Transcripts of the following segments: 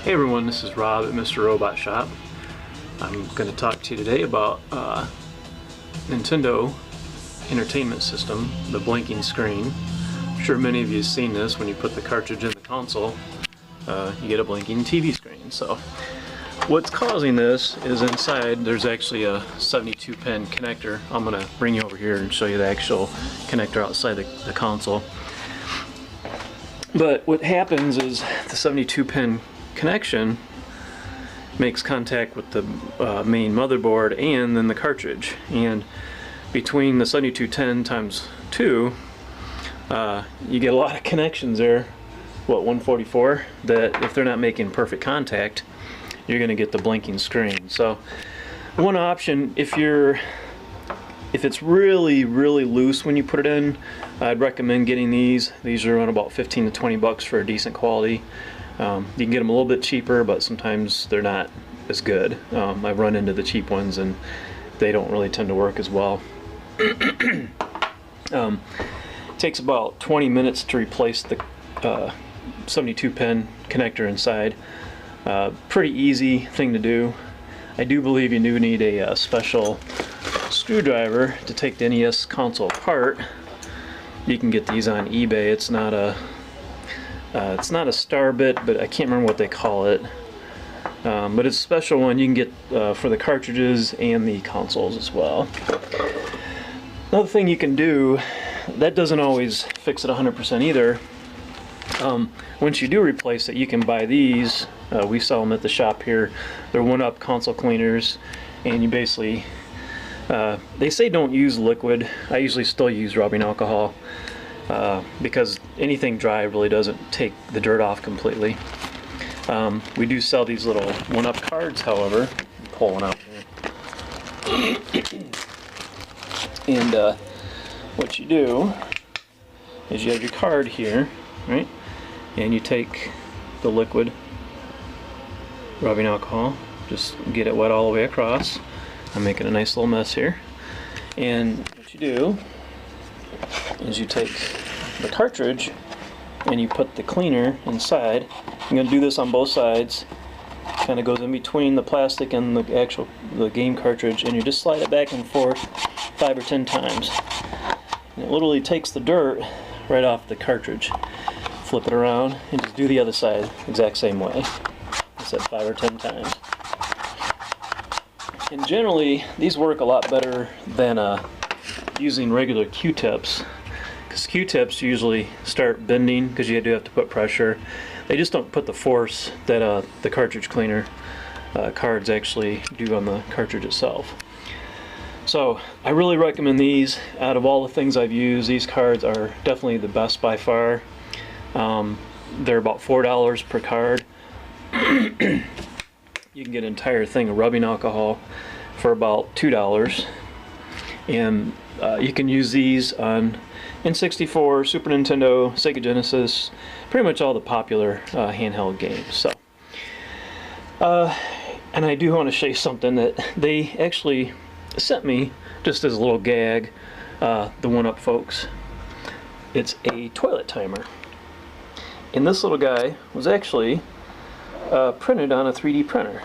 Hey everyone, this is Rob at Mr. Robot Shop. I'm going to talk to you today about Nintendo Entertainment System, the blinking screen. I'm sure many of you have seen this when you put the cartridge in the console. You get a blinking TV screen. So what's causing this is inside there's actually a 72-pin connector. I'm going to bring you over here and show you the actual connector outside the console. But what happens is the 72-pin connection makes contact with the main motherboard and then the cartridge, and between the 7210 times 2 you get a lot of connections there, 144, that if they're not making perfect contact you're going to get the blinking screen. So one option, if it's really loose when you put it in, I'd recommend getting these. These are around about 15 to 20 bucks for a decent quality. You can get them a little bit cheaper, but sometimes they're not as good. I've run into the cheap ones and they don't really tend to work as well. It takes about 20 minutes to replace the 72-pin connector inside. Pretty easy thing to do. I do believe you do need a special screwdriver to take the NES console apart. You can get these on eBay. It's not a star bit, but I can't remember what they call it. But it's a special one you can get for the cartridges and the consoles as well. Another thing you can do, that doesn't always fix it 100% either. Once you do replace it, you can buy these. We sell them at the shop here. They're 1-up console cleaners, and you basically, they say don't use liquid. I usually still use rubbing alcohol. Because anything dry really doesn't take the dirt off completely. We do sell these little 1-up cards, however. Pull one out here. And what you do is you have your card here, right? And you take the liquid rubbing alcohol, just get it wet all the way across. I'm making a nice little mess here. And what you do is you take the cartridge and you put the cleaner inside. I'm going to do this on both sides. Kind of goes in between the plastic and the game cartridge, and you just slide it back and forth 5 or 10 times. And it literally takes the dirt right off the cartridge. Flip it around and just do the other side exact same way. I said 5 or 10 times. And generally these work a lot better than using regular Q-tips, because Q-tips usually start bending because you do have to put pressure. They just don't put the force that the cartridge cleaner cards actually do on the cartridge itself. So I really recommend these. Out of all the things I've used, these cards are definitely the best by far. They're about $4 per card. You can get an entire thing of rubbing alcohol for about $2, and you can use these on N64, Super Nintendo, Sega Genesis, pretty much all the popular handheld games. So, and I do want to show you something that they actually sent me just as a little gag, the 1-up folks. It's a toilet timer. And this little guy was actually printed on a 3D printer.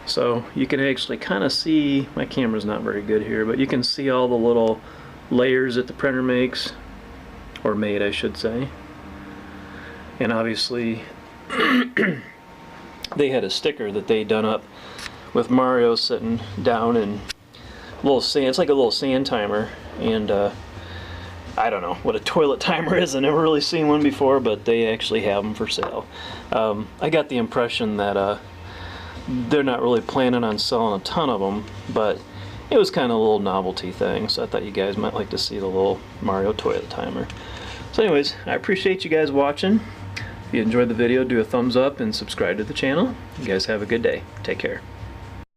So you can actually kind of see, my camera's not very good here, but you can see all the little layers that the printer makes, or made I should say. And obviously they had a sticker that they done up with Mario sitting down in a little sand. It's like a little sand timer, and I don't know what a toilet timer is. I've never really seen one before, but they actually have them for sale. I got the impression that they're not really planning on selling a ton of them, but it was kind of a little novelty thing, so I thought you guys might like to see the little Mario toilet timer. So anyways, I appreciate you guys watching. If you enjoyed the video, do a thumbs up and subscribe to the channel. You guys have a good day. Take care.